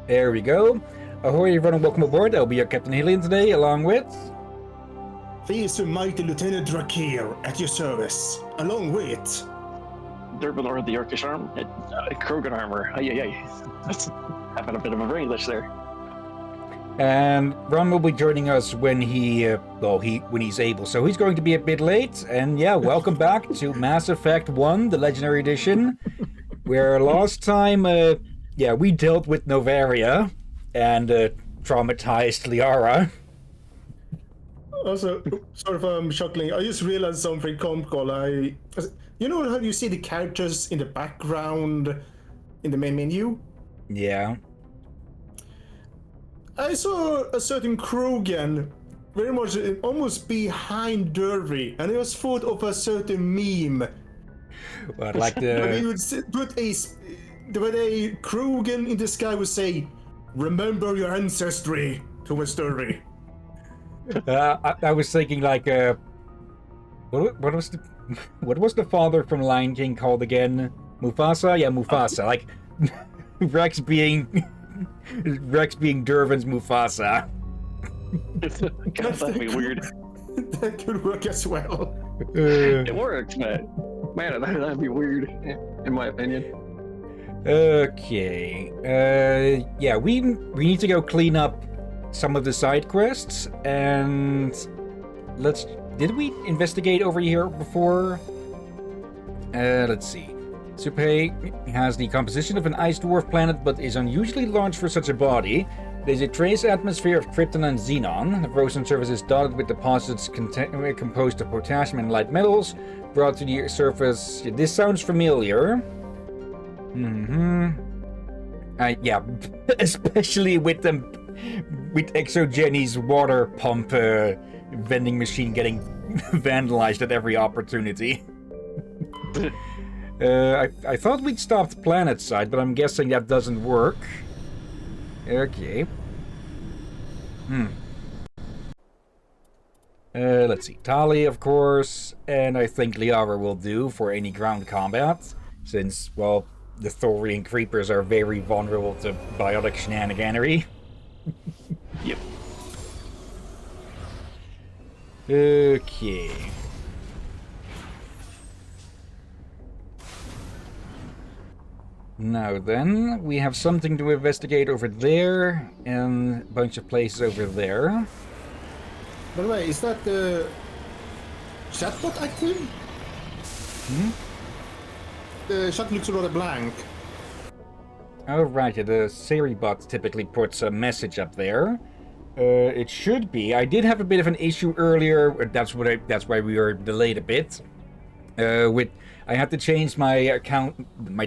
There we go. Ahoy everyone and welcome aboard. I'll be your Captain Helion today, along with... Please, mighty Lieutenant Drakir, at your service, along with... Derbalor of the Yorkish Arm, Krogan Armor. That's having a bit of a brain glitch there. And Ron will be joining us when when he's able, so he's going to be a bit late. And yeah, welcome back to Mass Effect 1, the Legendary Edition, where last time, we dealt with Novaria and traumatized Liara. Also, sort of chuckling, I just realized something comical. You know how you see the characters in the background in the main menu? Yeah. I saw a certain Krogan very much almost behind Derby, and it was thought of a certain meme. Well, like When he the... would put when a Krogan in the sky would say, "Remember your ancestry," towards Derby. I was thinking like, what was the father from Lion King called again? Mufasa? Yeah, Mufasa. Like, Rex being Durvan's Mufasa. God, that'd be weird. That could work as well. It works, but man, that'd be weird, in my opinion. Okay. Yeah, we need to go clean up some of the side quests, and did we investigate over here before? Let's see. Supe has the composition of an ice dwarf planet, but is unusually large for such a body. There's a trace atmosphere of krypton and xenon. The frozen surface is dotted with deposits composed of potassium and light metals brought to the surface. This sounds familiar. Yeah, especially with Exogenie's water pump vending machine getting vandalized at every opportunity. I thought we'd stopped planet side, but I'm guessing that doesn't work. Okay. Let's see. Tali, of course, and I think Liara will do for any ground combat, since, well, the Thorian creepers are very vulnerable to biotic shenaniganery. Yep. Okay. Now then, we have something to investigate over there, and a bunch of places over there. By the way, is that the chatbot active? The chat looks rather blank. Oh right, the Siri bot typically puts a message up there. It should be. I did have a bit of an issue earlier. That's why we were delayed a bit. I had to change my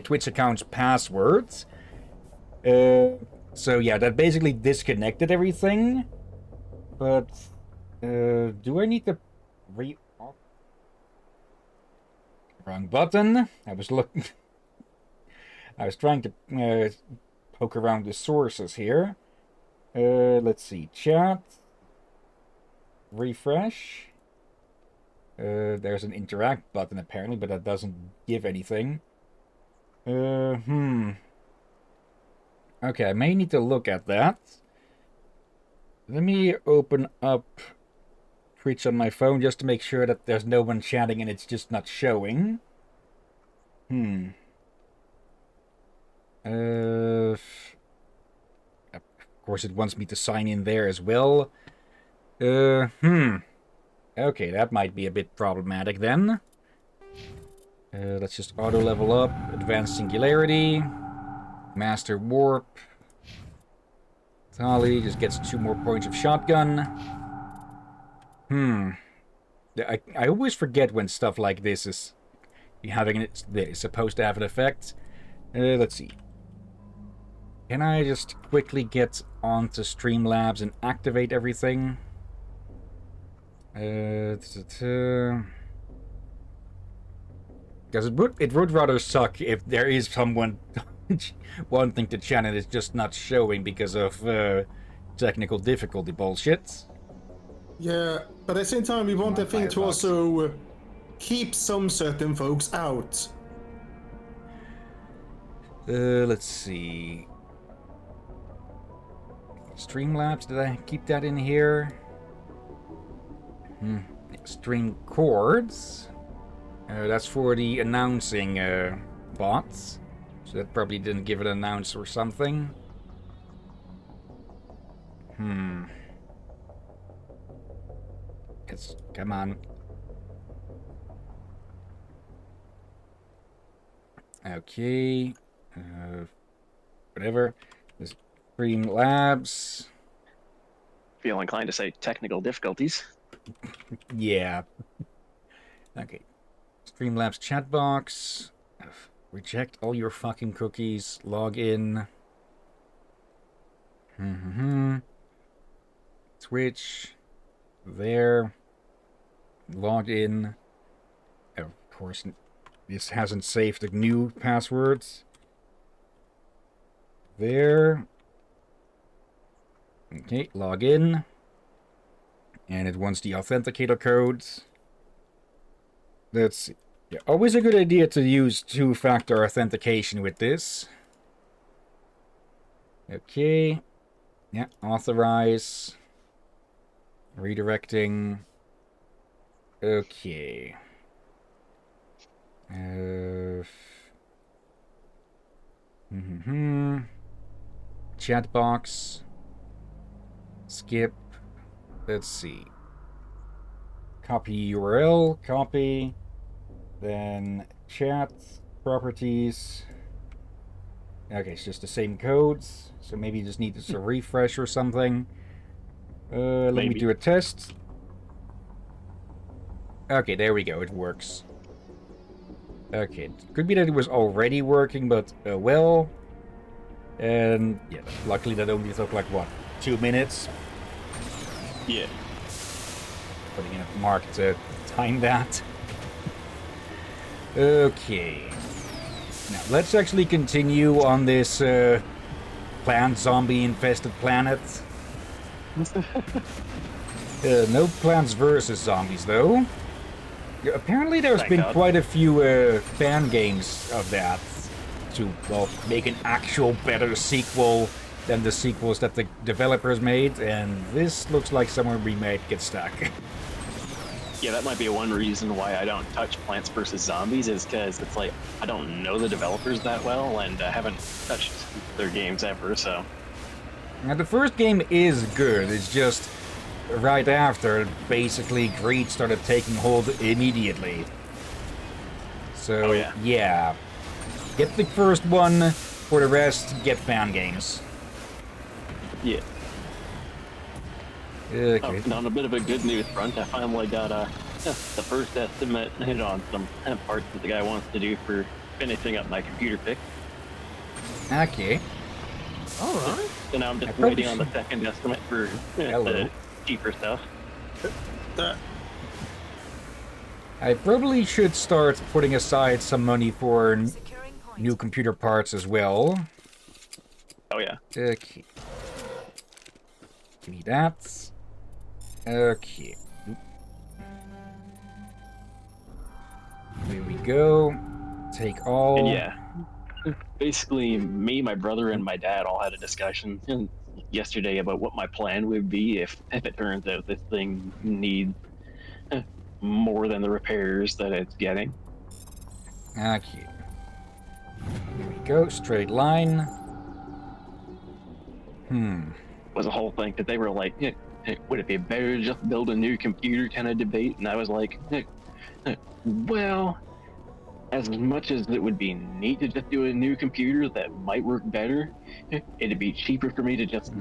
Twitch account's passwords. So yeah, that basically disconnected everything. But do I need to Wrong button. I was trying to poke around the sources here. Let's see. Chat. Refresh. There's an interact button apparently, but that doesn't give anything. Okay, I may need to look at that. Let me open up Twitch on my phone just to make sure that there's no one chatting and it's just not showing. Of course it wants me to sign in there as well. Okay, that might be a bit problematic then. Let's just auto level up. Advanced Singularity. Master Warp. Tali just gets 2 more points of shotgun. I always forget when stuff like this is supposed to have an effect. Let's see. Can I just quickly get onto Streamlabs and activate everything? Because it would rather suck if there is someone wanting to chat and it's just not showing because of technical difficulty bullshit. Yeah, but at the same time, we want the thing to also keep some certain folks out. Let's see. Streamlabs, did I keep that in here? Stream chords. That's for the announcing bots. So that probably didn't give it an announce or something. Come on. Okay. Whatever. This Streamlabs. Feel inclined to say technical difficulties. Yeah. Okay. Streamlabs chat box. Reject all your fucking cookies. Log in. Twitch. There. Log in. Oh, of course, this hasn't saved the new passwords. There. Okay, log in. And it wants the authenticator codes. Let's see. Yeah, always a good idea to use two-factor authentication with this. Okay. Yeah, authorize. Redirecting. Okay. Chat box. Skip. Let's see. Copy URL. Copy. Then chat. Properties. Okay, it's just the same codes. So maybe you just need to refresh or something. Let me do a test. Okay, there we go. It works. Okay, it could be that it was already working, but well. And yeah, luckily that only took like what, 2 minutes? Yeah. Putting in a mark to time that. Okay. Now let's actually continue on this plant zombie infested planet. No Plants vs. Zombies though. Yeah, apparently there's been quite a few fan games of that to, well, make an actual better sequel than the sequels that the developers made, and this looks like somewhere we might get stuck. Yeah, that might be one reason why I don't touch Plants vs. Zombies, is because it's like, I don't know the developers that well, and I haven't touched their games ever, so... Now, the first game is good, it's just right after, basically, greed started taking hold immediately. So, yeah. Get the first one, for the rest, get fan games. Yeah. Okay. On a bit of a good news front, I finally got the first estimate hit on some parts that the guy wants to do for finishing up my computer pick. Okay. Alright. So now I'm just waiting on the second estimate for the cheaper stuff. I probably should start putting aside some money for new computer parts as well. Oh yeah. Okay. Give me that. Okay. There we go. Take all. And yeah. Basically, me, my brother, and my dad all had a discussion yesterday about what my plan would be if it turns out this thing needs more than the repairs that it's getting. Okay. There we go. Straight line. Was a whole thing that they were like, would it be better to just build a new computer kind of debate? And I was like, well, as much as it would be neat to just do a new computer that might work better, it'd be cheaper for me to just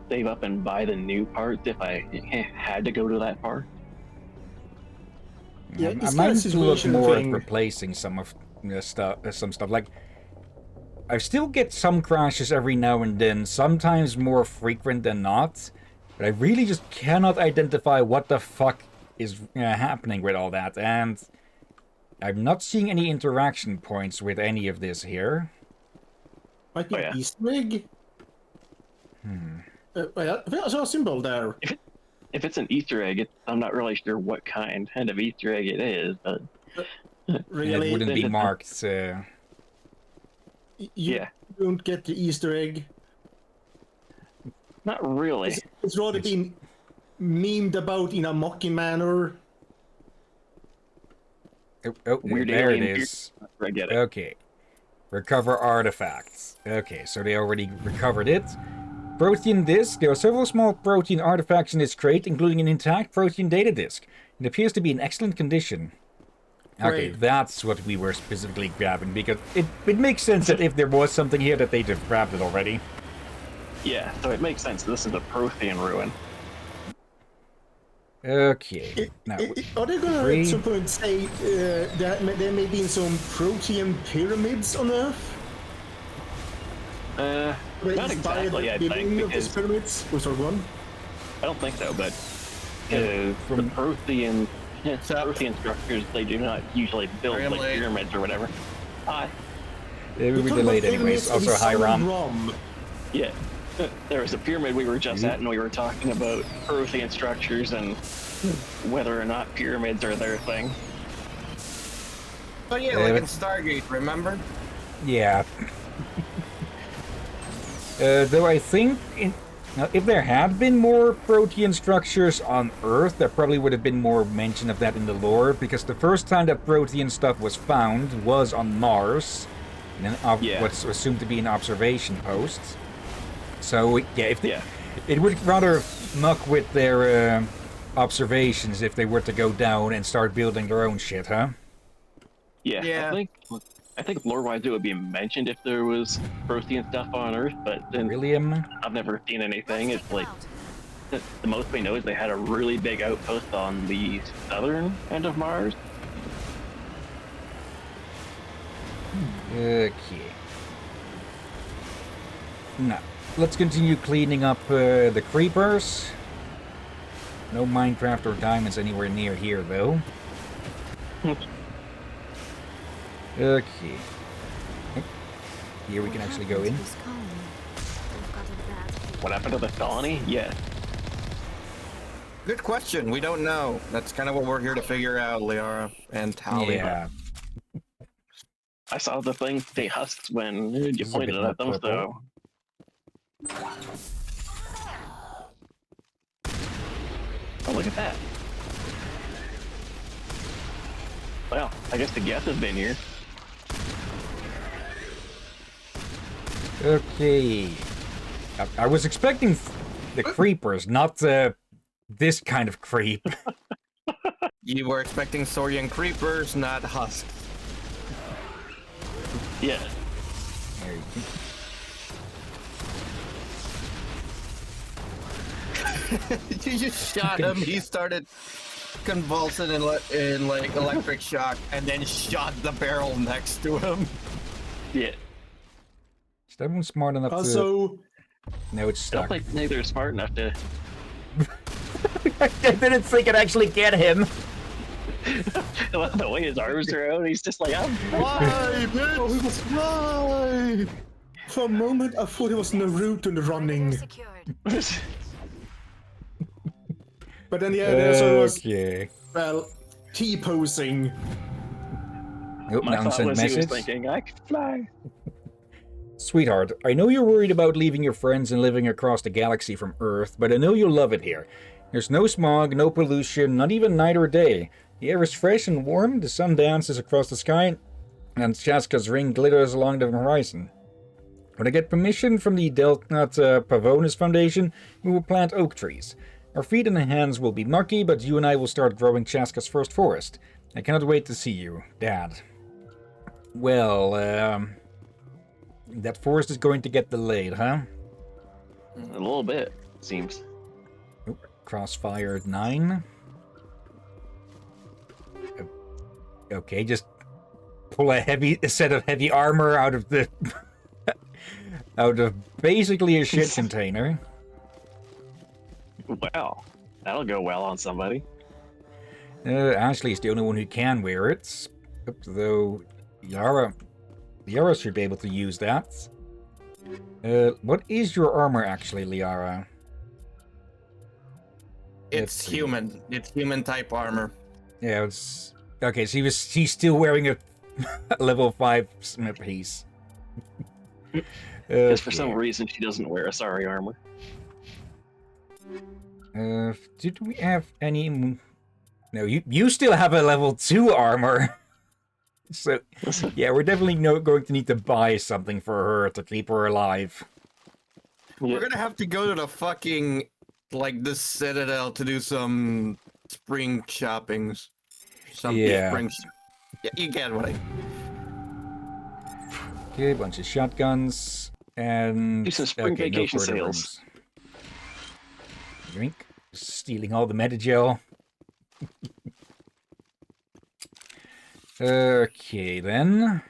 save up and buy the new parts if I had to go to that part. Yeah, I might need to look more at replacing some of the stuff. Like, I still get some crashes every now and then, sometimes more frequent than not, but I really just cannot identify what the fuck is happening with all that, and I'm not seeing any interaction points with any of this here. Might be an Easter egg? I saw a symbol there. If it's an Easter egg, I'm not really sure what kind of Easter egg it is, but... Really? It wouldn't be marked, You don't get the Easter egg? Not really. It's rather been memed about in a mocking manner. Oh, Weird there it alien is. I get it. Okay. Recover artifacts. Okay, so they already recovered it. Protein disk. There are several small protein artifacts in this crate, including an intact protein data disk. It appears to be in excellent condition. Okay, Great. that's what we were specifically grabbing, because it makes sense that if there was something here that they'd have grabbed it already. Yeah, so it makes sense. This is a Prothean ruin. Okay. Now, Are they gonna three. at some point say that there may be some protean pyramids on Earth? Were Not inspired exactly, I the think, building of these because pyramids? Was there one? I don't think so, but Yeah, the Prothean, Prothean structures, they do not usually build Very like late. pyramids or whatever. Hi. we were You're talking delayed about anyways. pyramids Also, in hi, southern Rom. Yeah. There was a pyramid we were just at, and we were talking about Prothean structures and whether or not pyramids are their thing. Oh yeah, like in Stargate, remember? Yeah. Though I think if there had been more protean structures on Earth, there probably would have been more mention of that in the lore, because the first time that protean stuff was found was on Mars, in what's assumed to be an observation post. So yeah, it would rather muck with their observations if they were to go down and start building their own shit, huh? Yeah, Yeah. I think lore-wise it would be mentioned if there was Prothean stuff on Earth, but then William? I've never seen anything. It's like the most we know is they had a really big outpost on the southern end of Mars. Okay. Now, let's continue cleaning up the creepers. No Minecraft or diamonds anywhere near here, though. Okay. Here we can actually go in. What happened to the colony? Yeah. Good question. We don't know. That's kind of what we're here to figure out, Liara and Tali. Yeah. I saw the thing say husks when you This is a pointed bit at them, more so. Oh, look at that. Well, I guess the guest has been here. Okay. I was expecting the creepers, not this kind of creep. You were expecting Saurian creepers, not husks. Yeah. There you go. You just shot him. He started convulsing in like electric shock, and then shot the barrel next to him. Yeah. Is everyone smart enough to... Also, No, it's I don't stuck. think they're smart enough to. I didn't think I'd actually get him. The way his arms are out, he's just like, I'm Why, bitch? oh, he was why? For a moment, I thought it was Naruto running, but then yeah, there also was Okay. T-posing. Oh, My thought nonsense was he was message. thinking, I could fly. Sweetheart, I know you're worried about leaving your friends and living across the galaxy from Earth, but I know you'll love it here. There's no smog, no pollution, not even night or day. The air is fresh and warm, the sun dances across the sky, and Chaska's ring glitters along the horizon. When I get permission from the Deltnut Pavonis Foundation, we will plant oak trees. Our feet and hands will be mucky, but you and I will start growing Chaska's first forest. I cannot wait to see you, Dad. Well, that forest is going to get delayed, huh? A little bit, it seems. Oop, Crossfire 9. Okay, just pull a set of heavy armor out of the out of basically a shit container. Wow, that'll go well on somebody. Ashley's the only one who can wear it, though Yara should be able to use that. What is your armor actually, Liara? Let's It's see. human. It's human type armor. Yeah, it's okay. So he's still wearing a level 5 piece. Because for some reason she doesn't wear a sorry armor. Did we have any? No, you still have a level 2 armor. So, yeah, we're definitely going to need to buy something for her to keep her alive. Yeah. We're gonna have to go to the fucking like the Citadel to do some spring shoppings. Yeah. Yeah, you get what I. Okay, a bunch of shotguns and Do some spring vacation no further sales. rooms. Drink. Stealing all the Metagel. Okay, then.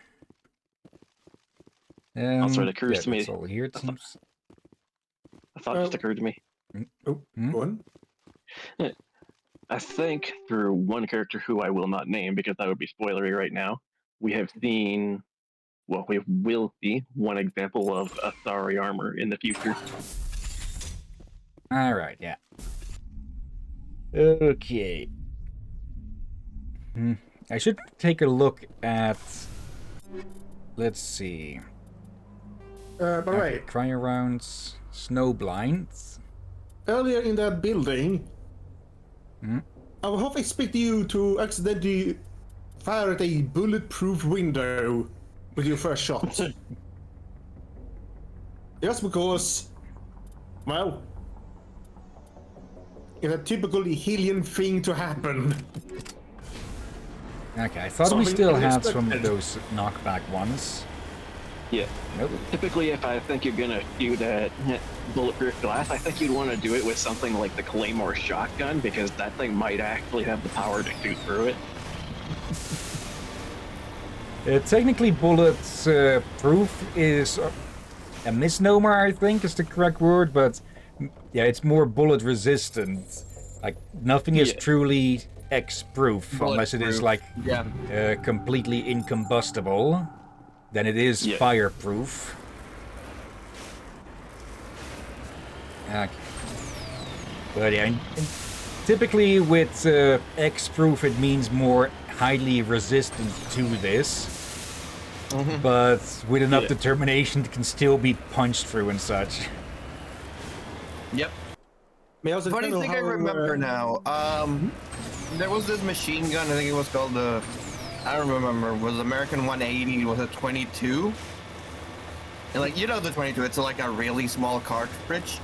Also, it occurs to me. That's all here, it seems. A thought just occurred to me. Oh, go on. I think through one character who I will not name because that would be spoilery right now, we have seen, well, we will see one example of Athari armor in the future. Alright, yeah. Okay. I should take a look at... Let's see. By the way, Cryo rounds, snow blinds. earlier in that building, I was half expecting you to accidentally fire at a bulletproof window with your first shot. Just because, well, it's a typical Hylian thing to happen. Okay, I thought we Something still had some of unexpected. those knockback ones. Yeah. Nope. Typically, if I think you're gonna shoot at bulletproof glass, I think you'd want to do it with something like the Claymore shotgun because that thing might actually have the power to shoot through it. Technically, bullet proof is a misnomer, I think, is the correct word, but yeah, it's more bullet resistant. Like, nothing is Yeah. truly X-proof unless it is, like, Yeah. completely incombustible. Then it is Yeah. fireproof. Okay. But yeah, typically with X-proof it means more highly resistant to this. But with enough Yeah. determination it can still be punched through and such. Yep. May I also Funny know thing I how, remember now. There was this machine gun. I think it was called the. I don't remember. Was American 180? Was it 22? And like the 22, it's like a really small cartridge.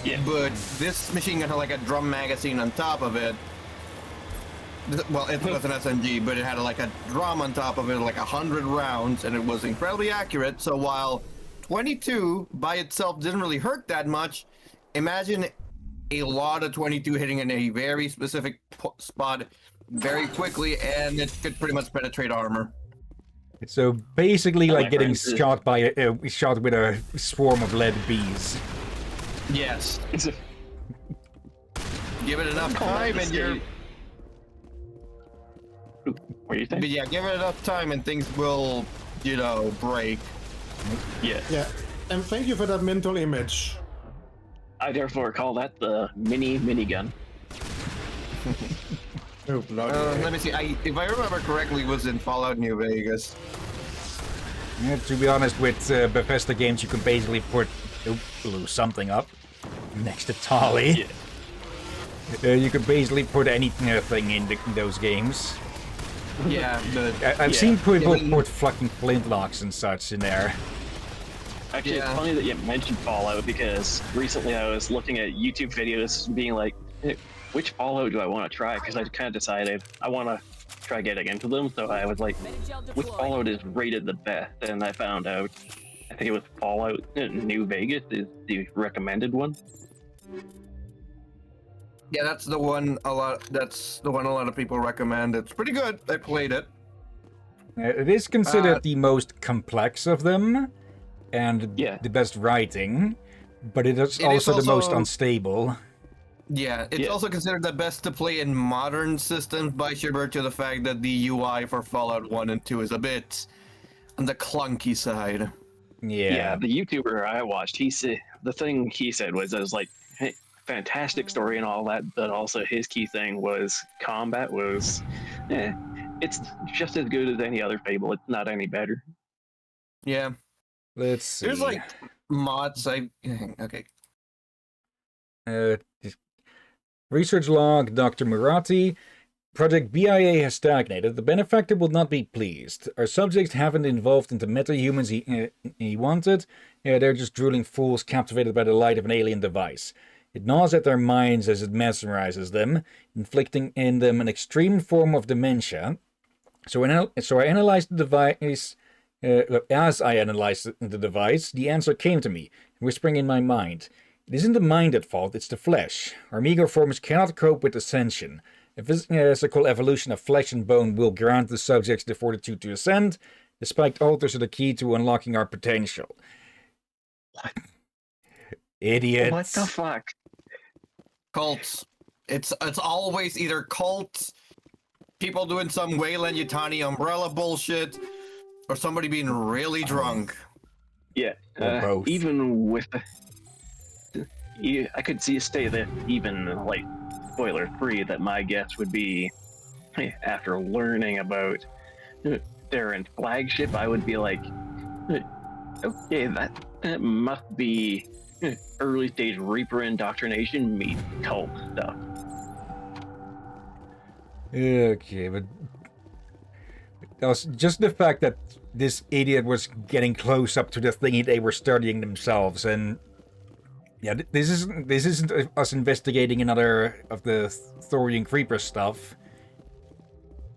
Yeah. But this machine gun had like a drum magazine on top of it. Well, it was an SMG, but it had like a drum on top of it, like 100 rounds, and it was incredibly accurate. So while 22 by itself didn't really hurt that much, imagine a lot of 22 hitting in a very specific spot very quickly, and it could pretty much penetrate armor. So basically like getting friends, shot by shot with a swarm of lead bees. Yes. It's a Give it enough time and you're... What do you think? But yeah, give it enough time and things will, break. Yeah. Yeah, and thank you for that mental image. I therefore call that the minigun. Oh, bloody Let me see. If I remember correctly, it was in Fallout New Vegas. Yeah, to be honest, with Bethesda games you can basically put blew something up next to Tali. Yeah. You could basically put anything in those games. Yeah, but I've seen people Yeah, but- put fucking flintlocks and such in there. Actually, Yeah. it's funny that you mentioned Fallout because recently I was looking at YouTube videos being like, hey, which Fallout do I want to try? Because I kind of decided I want to try getting into them. So I was like, which Fallout is rated the best? And I found out, I think it was Fallout New Vegas is the recommended one. yeah, that's the one a lot of people recommend. It's pretty good. I played it. It is considered the most complex of them, and Yeah. the best writing, but it is It is also the most also- unstable. Yeah, it's Yeah. also considered the best to play in modern systems by sheer to the fact that the UI for Fallout 1 and 2 is a bit on the clunky side. Yeah, the YouTuber I watched, the thing he said was, like, hey, fantastic story and all that, but also his key thing was combat was, it's just as good as any other Fable. It's not any better. Yeah, Let's see. there's like mods. Okay. Research log, Dr. Murati. Project BIA has stagnated. The benefactor will not be pleased. Our subjects haven't evolved into meta-humans he wanted. They're just drooling fools captivated by the light of an alien device. It gnaws at their minds as it mesmerizes them, inflicting in them an extreme form of dementia. So I analyzed the device. As I analyzed the device, the answer came to me, whispering in my mind. It isn't the mind at fault, it's the flesh. Our meager forms cannot cope with ascension. A physical evolution of flesh and bone will grant the subjects the fortitude to ascend. The spiked altars are the key to unlocking our potential. What? Idiots. What the fuck? Cults. It's always either cults, people doing some Wayland Yutani umbrella bullshit, or somebody being really drunk. Yeah, Or both. even with I could see a state that even like spoiler free that my guess would be after learning about Darren's flagship, I would be like, okay, that must be early stage Reaper indoctrination meets cult stuff. Okay, but just the fact that this idiot was getting close up to the thingy they were studying themselves, and yeah, this isn't us investigating another of the Thorian Creeper stuff.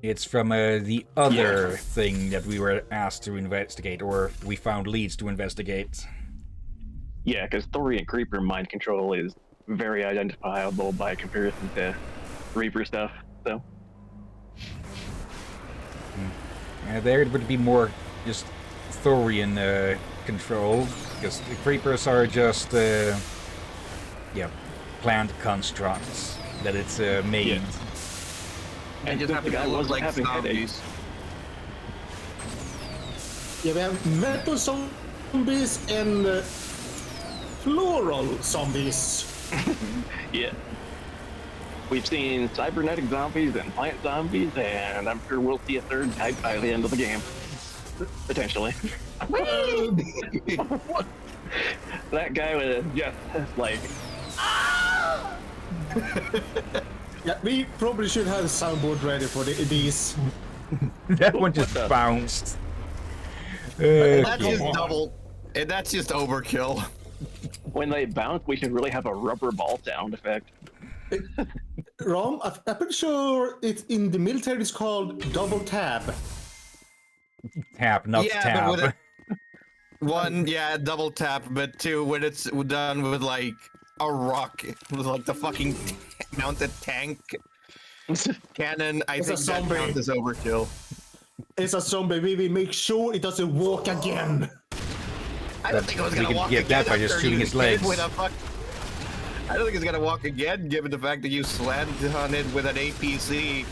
It's from the other thing that we were asked to investigate, or we found leads to investigate. Yeah, because Thorian Creeper mind control is very identifiable by comparison to Reaper stuff. So There it would be more just Thorian control, because the creepers are just plant constructs that it's made. Yeah. And just happen the guy to look wasn't like having zombies. Yeah, we have metal zombies and floral zombies. yeah, we've seen cybernetic zombies and plant zombies, and I'm sure we'll see a third type by the end of the game, potentially. That guy was just like, Yeah, we probably should have a soundboard ready for these. That one just the- bounced. That's just double. And that's just overkill. when they bounce, we should really have a rubber ball sound effect. Rom, I'm pretty sure it's in the military. It's called double tab. Tap, not Yeah, tab. but with One, yeah, double tap, but two, when it's done with like a rock, with like the fucking mounted tank cannon, I It's think a that zombie. counts as overkill. It's a zombie. We will make sure it doesn't walk again. I don't think it was we gonna could walk get again that by just after shooting you his hit it legs. with a fuck. I don't think it's gonna walk again, given the fact that you slammed on it with an APC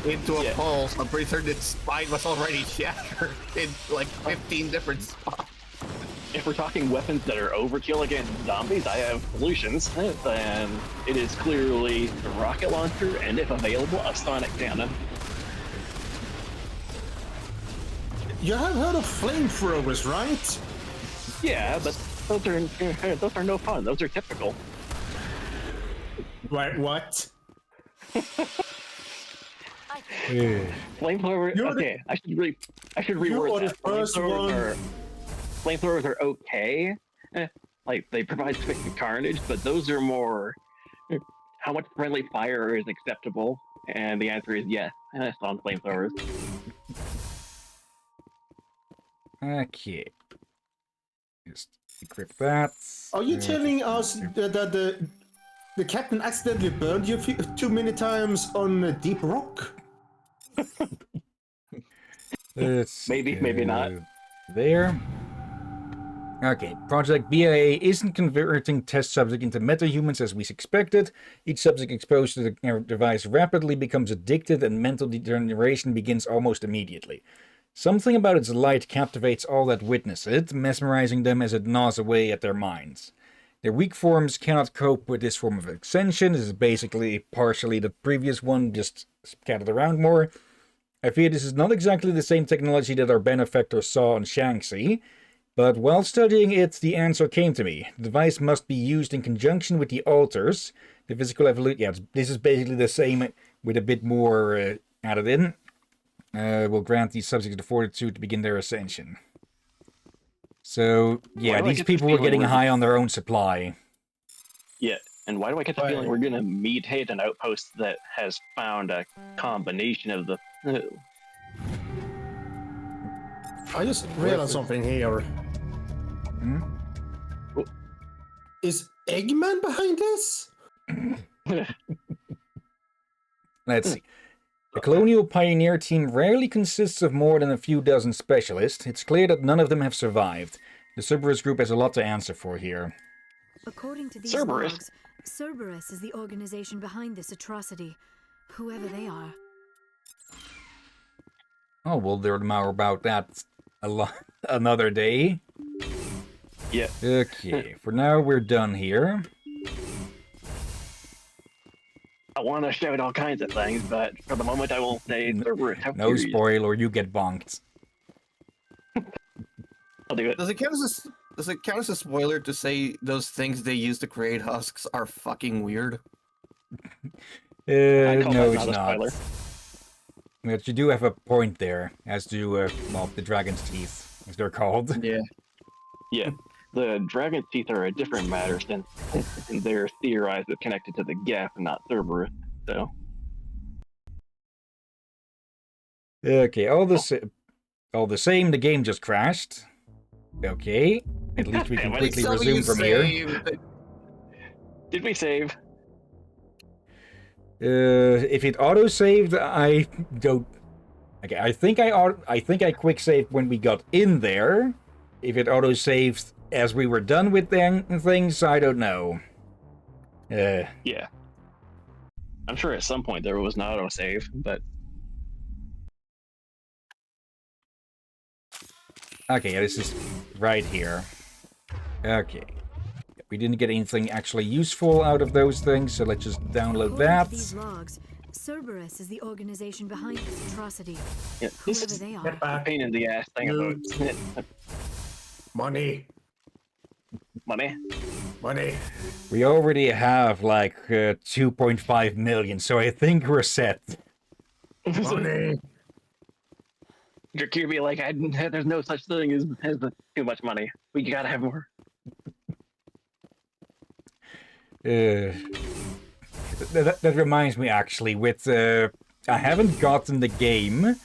into a Yeah. pulse. I'm pretty certain its spine was already shattered in like 15 different spots. If we're talking weapons that are overkill against zombies, I have solutions. And it is clearly a rocket launcher, and if available, a sonic cannon. You have heard of flamethrowers, right? Yeah, but those are no fun. Those are typical. Right, what? Flamethrower. You're the- Okay, I should You reword are the that. first Flamethrowers are okay. Like they provide sufficient carnage, but those are more. How much friendly fire is acceptable? And the answer is yes. On flamethrowers. Okay. Just equip that. Are you telling us that the captain accidentally burned you too many times on Deep Rock? Let's Maybe, maybe not. go There. Okay, Project BIA isn't converting test subject into metahumans as we expected. Each subject exposed to the device rapidly becomes addicted and mental degeneration begins almost immediately. Something about its light captivates all that witness it, mesmerizing them as it gnaws away at their minds. Their weak forms cannot cope with this form of ascension. This is basically partially the previous one, just scattered around more. I fear this is not exactly the same technology that our benefactor saw on Shanxi, but while studying it, the answer came to me. The device must be used in conjunction with the altars. The physical evolution. Yeah, this is basically the same with a bit more added in. Will grant these subjects the fortitude to begin their ascension. So, yeah, Why do I these get the people were feeling getting we're- high on their own supply. Yeah, and why do I get the Why? feeling we're gonna mutate an outpost that has found a combination of the? I just realized something here. Hmm? Is Eggman behind this? Let's see. The Colonial Pioneer team rarely consists of more than a few dozen specialists. It's clear that none of them have survived. The Cerberus group has a lot to answer for here. According to these Cerberus? logs, Cerberus is the organization behind this atrocity, whoever they are. Oh, we'll learn more about that another day. Yeah. Okay, for now we're done here. I want to shout all kinds of things, but for the moment I will say Cerberus. How No curious. spoil or you get bonked. I'll do it. Does it count as a spoiler to say those things they use to create husks are fucking weird? I call No, that it's not a not. spoiler. But you do have a point there, as do, well, the dragon's teeth, as they're called. Yeah. Yeah. The dragon's teeth are a different matter since they're theorized as connected to the gap and not Cerberus. So Okay, all the same, the game just crashed. Okay, at least we can Damn it. quickly So resume you from here. saved. did we save? If it auto-saved, I don't... Okay, I think I quick-saved when we got in there. If it auto-saved as we were done with things, I don't know. Yeah. I'm sure at some point there was an autosave, but Okay, this is right here. Okay. We didn't get anything actually useful out of those things, so let's just download According that. to these logs, Cerberus is the organization behind this atrocity, yeah, this whoever is they Get are. a back. pain in the ass thing about Money. money. Money. We already have like 2.5 million, so I think we're set. Money. Kirby, like, there's no such thing as too much money. We gotta have more. That reminds me, actually, with I haven't gotten the game,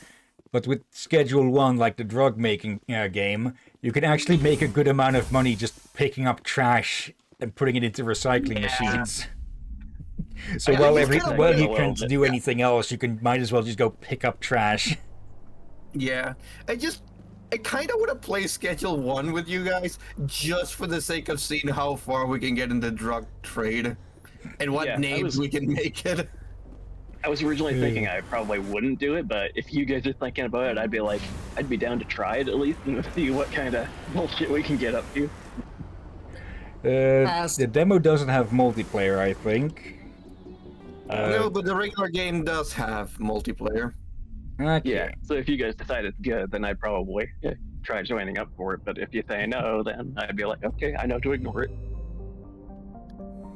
but with Schedule 1, like the drug making game, you can actually make a good amount of money just picking up trash and putting it into recycling machines. So Yeah, while it's kinda while good you a can't little bit. do anything else, you might as well just go pick up trash. Yeah. I kind of want to play Schedule 1 with you guys just for the sake of seeing how far we can get in the drug trade and what Yeah, I names was- we can make it. I was originally thinking I probably wouldn't do it, but if you guys are thinking about it, I'd be down to try it at least and see what kind of bullshit we can get up to. The demo doesn't have multiplayer, I think. No, but the regular game does have multiplayer. Okay. Yeah, so if you guys decide it's good, then I'd probably try joining up for it. But if you say no, then I'd be like, okay, I know to ignore it.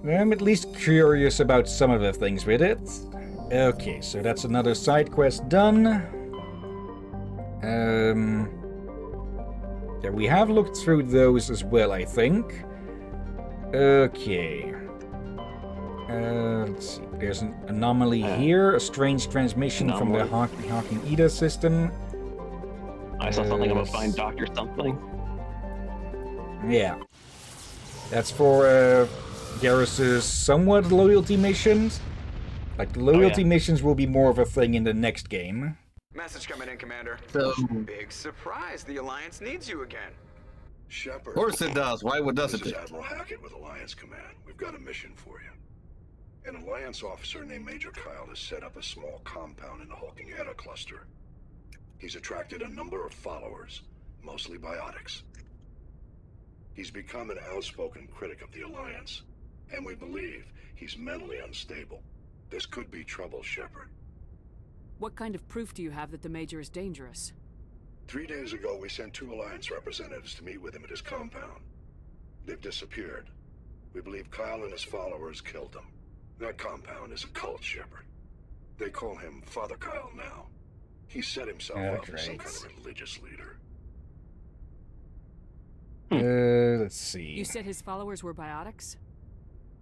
I'm at least curious about some of the things with it. Okay, so that's another side quest done. Yeah, we have looked through those as well, I think. Okay. Let's see. There's an anomaly here, a strange transmission from the Hawking Ida system. I saw something about find Doctor something. Yeah. That's for Garrus's somewhat loyalty missions. Like, the loyalty missions will be more of a thing in the next game. Message coming in, Commander. So, Big surprise. The Alliance needs you again. Shepard. of course it does. Why would This doesn't is it? Admiral Hackett with Alliance Command. We've got a mission for you. An Alliance officer named Major Kyle has set up a small compound in the Hawking Etta cluster. He's attracted a number of followers, mostly biotics. He's become an outspoken critic of the Alliance, and we believe he's mentally unstable. This could be trouble, Shepard. What kind of proof do you have that the Major is dangerous? 3 days ago, we sent 2 Alliance representatives to meet with him at his compound. They've disappeared. We believe Kyle and his followers killed them. That compound is a cult, Shepard. They call him Father Kyle now. He set himself up as some kind of religious leader. Let's see. You said his followers were biotics?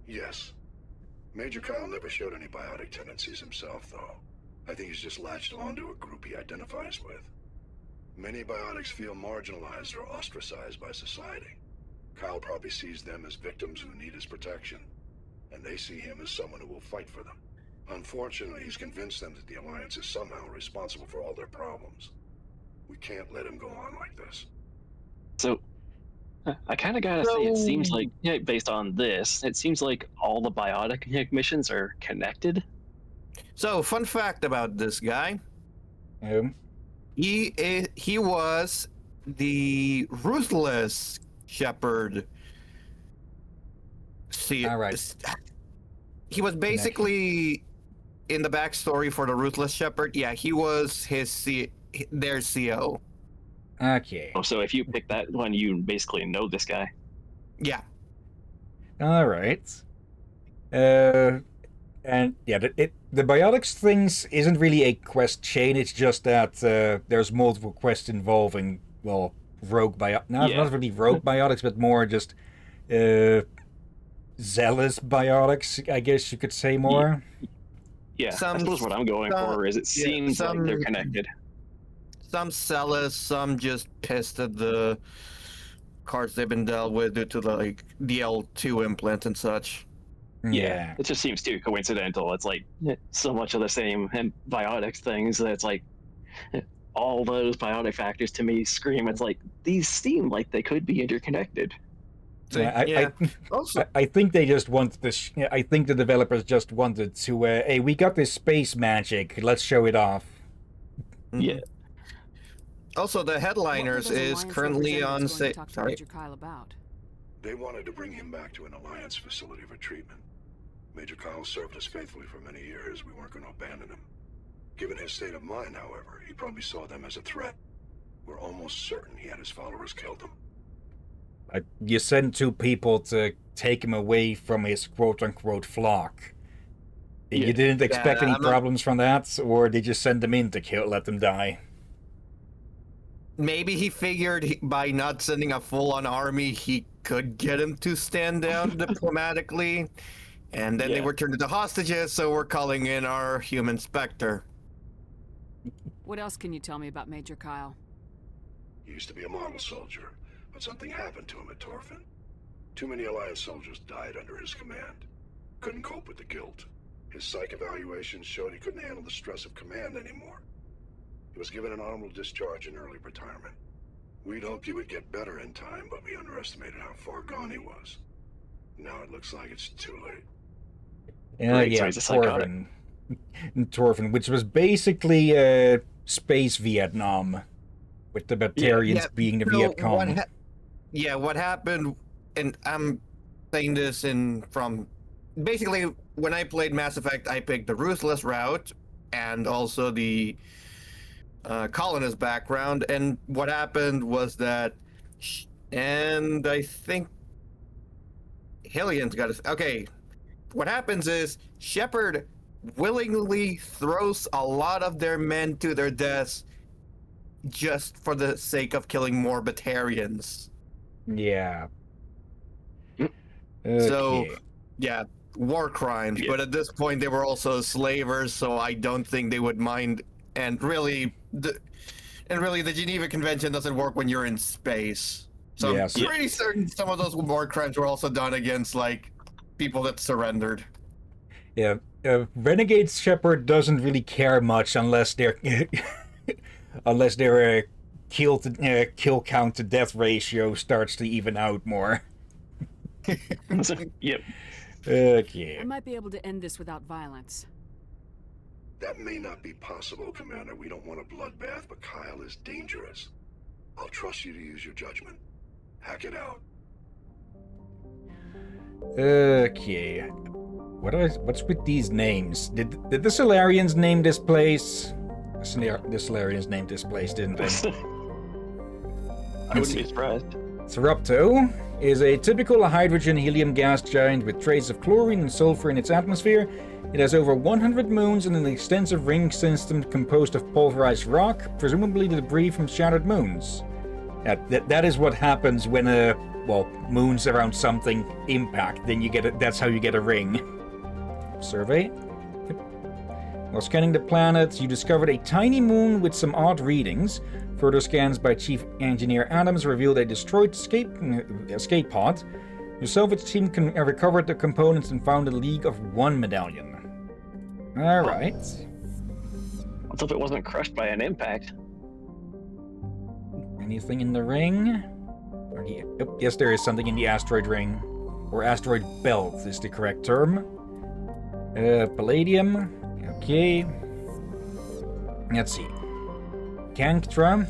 Yes. Major Kyle never showed any biotic tendencies himself, though. I think he's just latched onto a group he identifies with. Many biotics feel marginalized or ostracized by society. Kyle probably sees them as victims who need his protection, and they see him as someone who will fight for them. Unfortunately, he's convinced them that the Alliance is somehow responsible for all their problems. We can't let him go on like this. So, I kind of gotta say, it seems like, based on this, it seems like all the biotic missions are connected. So, fun fact about this guy. He was the ruthless Shepard. See, all right. He was basically in the backstory for the ruthless Shepard. Yeah, he was their CO. Okay. Oh, so if you pick that one, you basically know this guy. Yeah. All right. And yeah, the biotics things isn't really a quest chain. It's just that there's multiple quests involving, well, rogue biotics. Not really rogue biotics, but more just zealous biotics, I guess you could say more. Yeah, I suppose what I'm going for is it seems like they're connected. Some zealous, some just pissed at the cards they've been dealt with due to the DL2 implant and such. Yeah, it just seems too coincidental. It's like so much of the same and biotics things that it's like all those biotic factors to me scream. It's like these seem like they could be interconnected. I think they just wanted this. I think the developers just wanted to. Hey, we got this space magic. Let's show it off. Yeah. Also, the headliners is currently on. Sorry. Kyle about? They wanted to bring him back to an Alliance facility for treatment. Major Kyle served us faithfully for many years. We weren't going to abandon him. Given his state of mind, however, he probably saw them as a threat. We're almost certain he had his followers killed him. You sent 2 people to take him away from his quote-unquote flock. You didn't expect any problems from that, or did you send them in to let them die? Maybe he figured by not sending a full-on army, he could get him to stand down diplomatically, and then they were turned into hostages, so we're calling in our human Spectre. What else can you tell me about Major Kyle? He used to be a model soldier, but something happened to him at Torfin. Too many Alliance soldiers died under his command. Couldn't cope with the guilt. His psych evaluations showed he couldn't handle the stress of command anymore. He was given an honorable discharge in early retirement. We'd hoped he would get better in time, but we underestimated how far gone he was. Now it looks like it's too late. Torfin. Torfin, which was basically space Vietnam, with the Batarians being the Viet Cong. What happened, and I'm saying this from basically when I played Mass Effect, I picked the ruthless route and also the colonist background, and what happened was that, and I think Hillian's got to. Okay, what happens is Shepard willingly throws a lot of their men to their deaths just for the sake of killing more Batarians. Yeah. So, yeah, war crimes. Yeah. But at this point, they were also slavers, so I don't think they would mind. And really, the Geneva Convention doesn't work when you're in space. So I'm pretty certain some of those war crimes were also done against people that surrendered. Yeah, Renegade Shepard doesn't really care much unless they're kill count to death ratio starts to even out more. Yep. Okay. I might be able to end this without violence. That may not be possible, Commander. We don't want a bloodbath, but Kyle is dangerous. I'll trust you to use your judgment. Hack it out. Okay. What's with these names? Did the Solarians name this place? The Solarians named this place, didn't they? I wouldn't be surprised. Thrupto is a typical hydrogen-helium gas giant with traces of chlorine and sulfur in its atmosphere. It has over 100 moons and an extensive ring system composed of pulverized rock, presumably the debris from shattered moons. That is what happens when moons around something impact. Then you get it. That's how you get a ring. Survey. While scanning the planet, you discovered a tiny moon with some odd readings. Further scans by Chief Engineer Adams revealed a destroyed escape pod. Your salvage team recovered the components and found a League of One medallion. Alright. What's if it wasn't crushed by an impact? Anything in the ring? Yes, there is something in the asteroid ring. Or asteroid belt is the correct term. Palladium. Okay. Let's see. Canctra.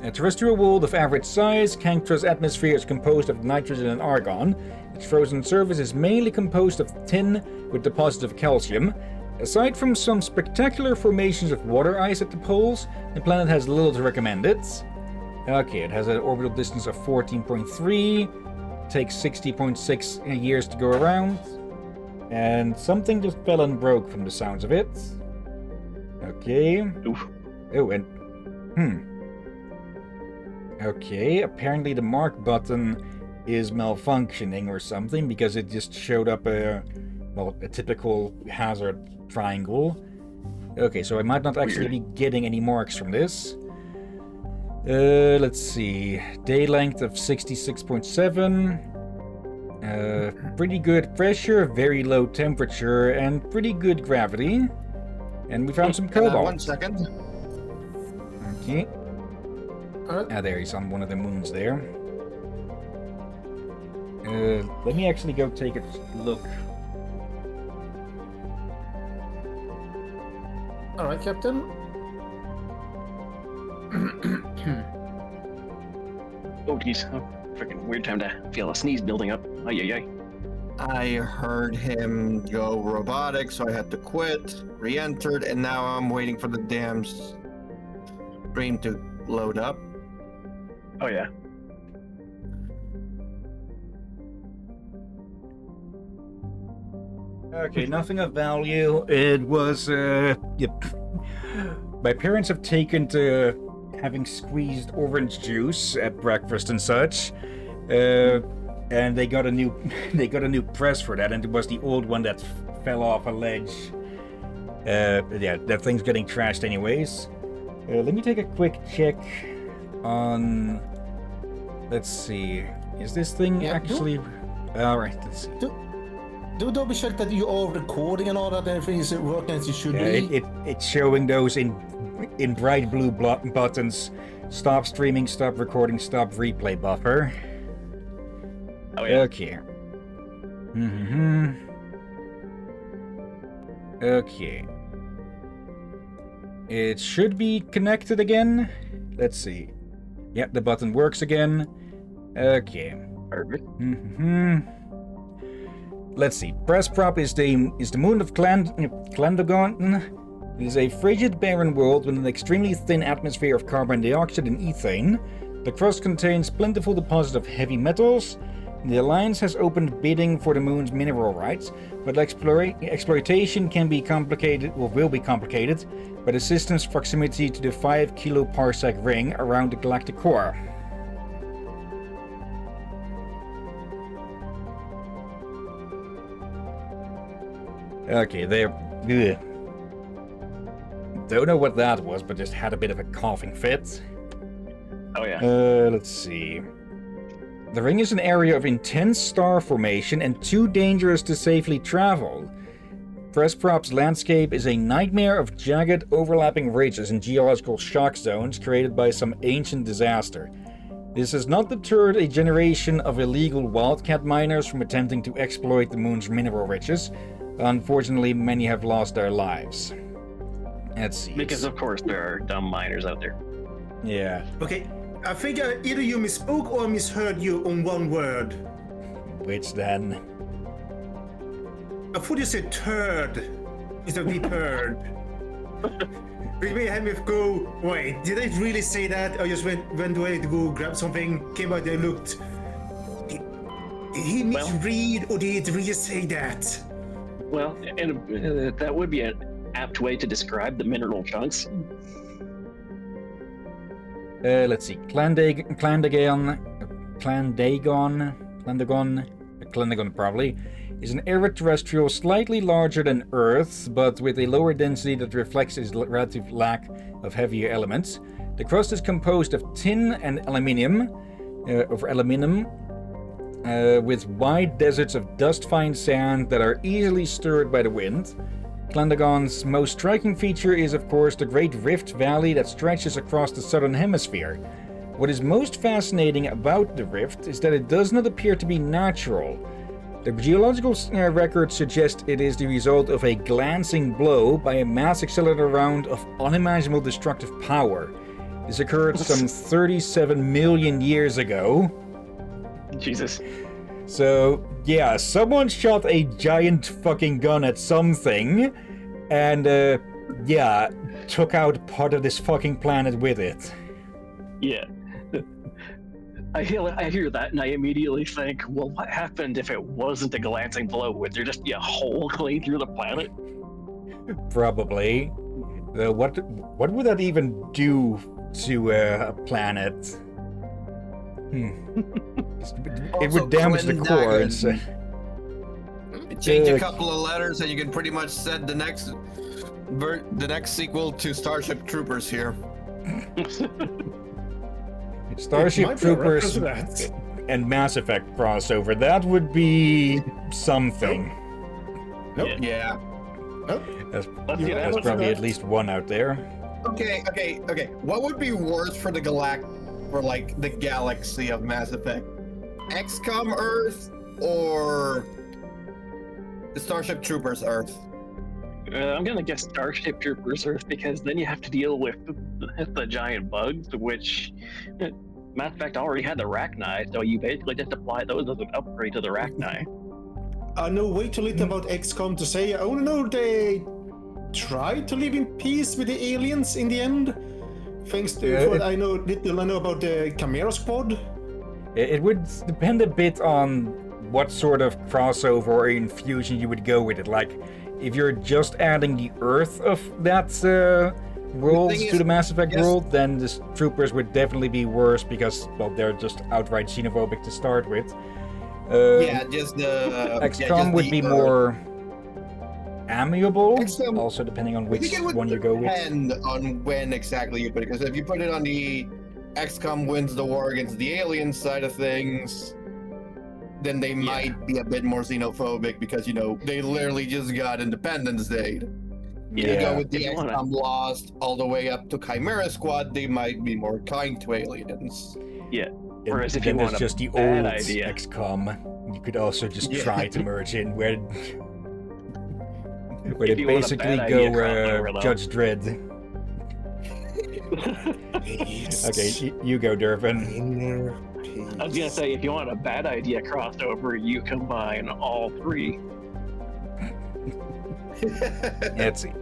A terrestrial world of average size, Canctra's atmosphere is composed of nitrogen and argon. Its frozen surface is mainly composed of tin with deposits of calcium. Aside from some spectacular formations of water ice at the poles, the planet has little to recommend it. Okay, it has an orbital distance of 14.3, takes 60.6 years to go around, and something just fell and broke from the sounds of it. Okay. Oof. Oh, and... Okay, apparently the mark button is malfunctioning or something, because it just showed up a typical hazard triangle. Okay, so I might not actually be getting any marks from this. Let's see. Day length of 66.7. Pretty good pressure, very low temperature, and pretty good gravity. And we found some cobalt. 1 second. Okay. There he's on one of the moons there. Let me actually go take a look. Alright, Captain. Oh, geez. Oh, freaking weird time to feel a sneeze building up. Ay, ay, ay. I heard him go robotic, so I had to quit, re-entered, and now I'm waiting for the damn stream to load up. Oh, yeah. Okay, nothing of value. It was, my parents have taken to having squeezed orange juice at breakfast and such. And they got a new press for that, and it was the old one that fell off a ledge. Yeah, that thing's getting trashed anyways. Let me take a quick check on... Let's see. Is this thing actually... Alright, let's see. Do double check that you are recording and all that, everything is working as it should be. It's showing those in bright blue buttons. Stop streaming, stop recording, stop replay buffer. Oh, yeah. Okay. Okay. It should be connected again. Let's see. Yep, the button works again. Okay. Perfect. Let's see. Press prop is the moon of Clandogon. It is a frigid, barren world with an extremely thin atmosphere of carbon dioxide and ethane. The crust contains plentiful deposits of heavy metals. The Alliance has opened bidding for the moon's mineral rights, but exploitation can be complicated, or will be complicated, by the system's proximity to the 5 kiloparsec ring around the galactic core. Okay, there. Don't know what that was, but just had a bit of a coughing fit. Oh, yeah. Let's see. The ring is an area of intense star formation and too dangerous to safely travel. Pressprop's landscape is a nightmare of jagged, overlapping ridges and geological shock zones created by some ancient disaster. This has not deterred a generation of illegal wildcat miners from attempting to exploit the moon's mineral riches. Unfortunately, many have lost their lives. Let's see. Because, of course, there are dumb miners out there. Yeah. Okay, I think either you misspoke or I misheard you on one word. Which then? I thought you said turd instead of deterred. Which made me go, wait, did I really say that? I just went away to go grab something, came out and looked. Did he misread or did he really say that? Well, and that would be an apt way to describe the mineral chunks. Let's see. Clandagon probably, is an extraterrestrial slightly larger than Earth, but with a lower density that reflects its relative lack of heavier elements. The crust is composed of tin and aluminium, with wide deserts of dust-fine sand that are easily stirred by the wind. Clandagon's most striking feature is, of course, the Great Rift Valley that stretches across the southern hemisphere. What is most fascinating about the rift is that it does not appear to be natural. The geological records suggest it is the result of a glancing blow by a mass accelerator round of unimaginable destructive power. This occurred some 37 million years ago. Jesus. So, yeah, someone shot a giant fucking gun at something, and, took out part of this fucking planet with it. Yeah. I hear that and I immediately think, well, what happened if it wasn't a glancing blow? Would there just be a hole clean through the planet? Probably. What would that even do to a planet? It would damage the cores. Change a couple of letters and you can pretty much set the next sequel to Starship Troopers here. Starship Troopers and Mass Effect crossover. That would be something. Nope. Yeah. Nope. There's probably at least one out there. Okay. What would be worse for the the galaxy of Mass Effect? XCOM Earth or the Starship Troopers Earth? I'm gonna guess Starship Troopers Earth because then you have to deal with the giant bugs, which Mass Effect already had the Rachni, so you basically just apply those as an upgrade to the Rachni. I know way too little about XCOM to say. I only know they tried to live in peace with the aliens in the end. Thanks to what I know about the Chimera Squad. It would depend a bit on what sort of crossover or infusion you would go with it. Like, if you're just adding the Earth of that world to the Mass Effect world, then the Troopers would definitely be worse because, well, they're just outright xenophobic to start with. Just the... XCOM would be more amiable, XCOM, also depending on which one you go with. Depend on when exactly you put it, because if you put it on the XCOM wins the war against the alien side of things, then they might be a bit more xenophobic because, they literally just got Independence Day. Yeah. You go with the XCOM Lost all the way up to Chimera Squad, they might be more kind to aliens. Yeah. Whereas if you want just the old XCOM, you could also just try to merge in where they basically go Judge Dredd. Okay, you go, Durvin. I was gonna say, if you want a bad idea crossover, you combine all three. Let's see.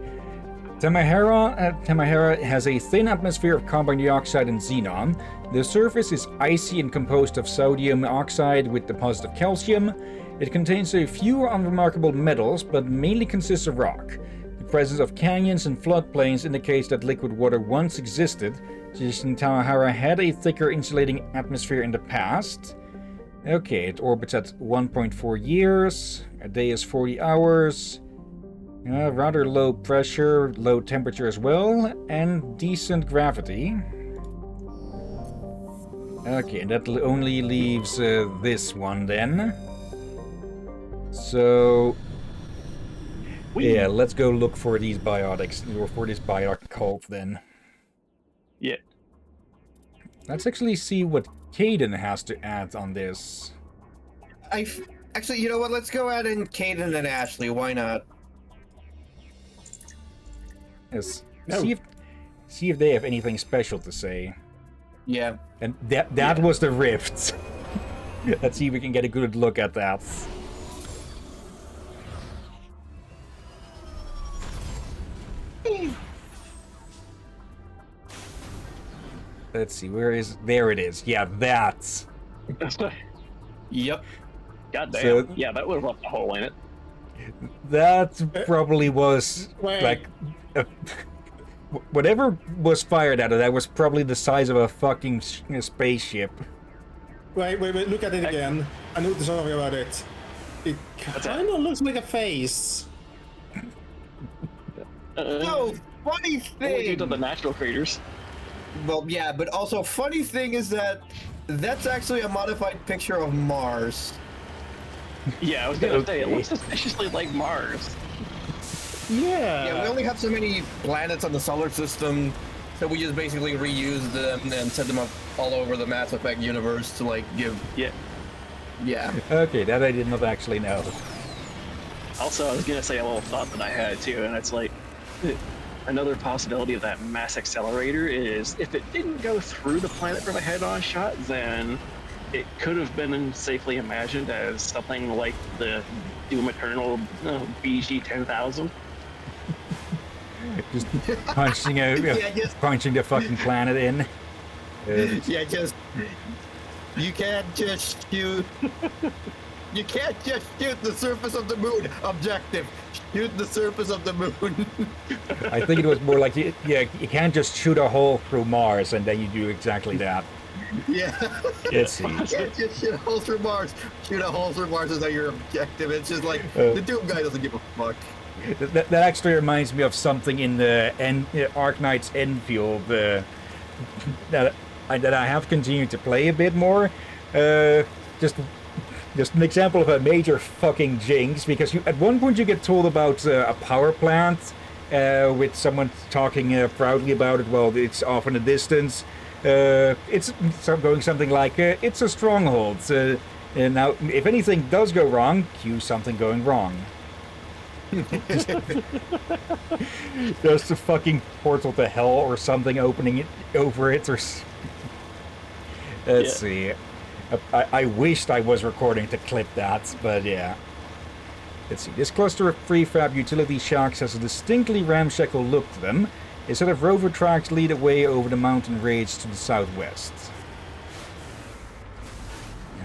Tamahara has a thin atmosphere of carbon dioxide and xenon. The surface is icy and composed of sodium oxide with deposits of calcium. It contains a few unremarkable metals, but mainly consists of rock. The presence of canyons and floodplains indicates that liquid water once existed, suggesting Tamahara had a thicker insulating atmosphere in the past. Okay, it orbits at 1.4 years. A day is 40 hours. Rather low pressure, low temperature as well, and decent gravity. Okay, and that only leaves this one then. So, yeah, let's go look for these biotics, or for this biotic cult then. Yeah. Let's actually see what Caden has to add on this. Actually, you know what? Let's go add in Caden and Ashley. Why not? Yes. No. See if they have anything special to say. Yeah. And that was the rift. Let's see if we can get a good look at that. let's see, where is... There it is. Yeah, that's... Yep. God damn. So- Yeah, that would have left a hole in it. That probably was, Wait. like... whatever was fired out of that was probably the size of a fucking spaceship. Wait, look at it again. I noticed something about it. It kind of looks like a face. No, funny Only due to thing. the natural craters. Well, yeah, but also funny thing is that that's actually a modified picture of Mars. Yeah, I was gonna say, it looks suspiciously like Mars. Yeah, we only have so many planets on the solar system, so we just basically reuse them and set them up all over the Mass Effect universe to like give. Yeah. Yeah. Okay, that I did not actually know. Also, I was gonna say a little thought that I had too, and it's like, another possibility of that mass accelerator is if it didn't go through the planet from a head-on shot, then it could have been safely imagined as something like the Doom Eternal BG 10,000. Just punching out, just- punching the fucking planet in. Yeah, just you can't just shoot. You can't just shoot the surface of the moon. Objective: shoot the surface of the moon. I think it was more like, you can't just shoot a hole through Mars and then you do exactly that. Yeah. Let's see. You can't just shoot a hole through Mars. Shoot a hole through Mars is not your objective. It's just like the Doom guy doesn't give a fuck. That actually reminds me of something in the Arknight's Enfield that I have continued to play a bit more. Just an example of a major fucking jinx, because at one point you get told about a power plant with someone talking proudly about it while it's off in the distance. It's going something like, it's a stronghold. And now, if anything does go wrong, cue something going wrong. There's a fucking portal to hell or something opening it over it, or... Let's see. I wished I was recording to clip that, but yeah. Let's see. This cluster of prefab utility shacks has a distinctly ramshackle look to them. A set of rover tracks lead away over the mountain range to the southwest.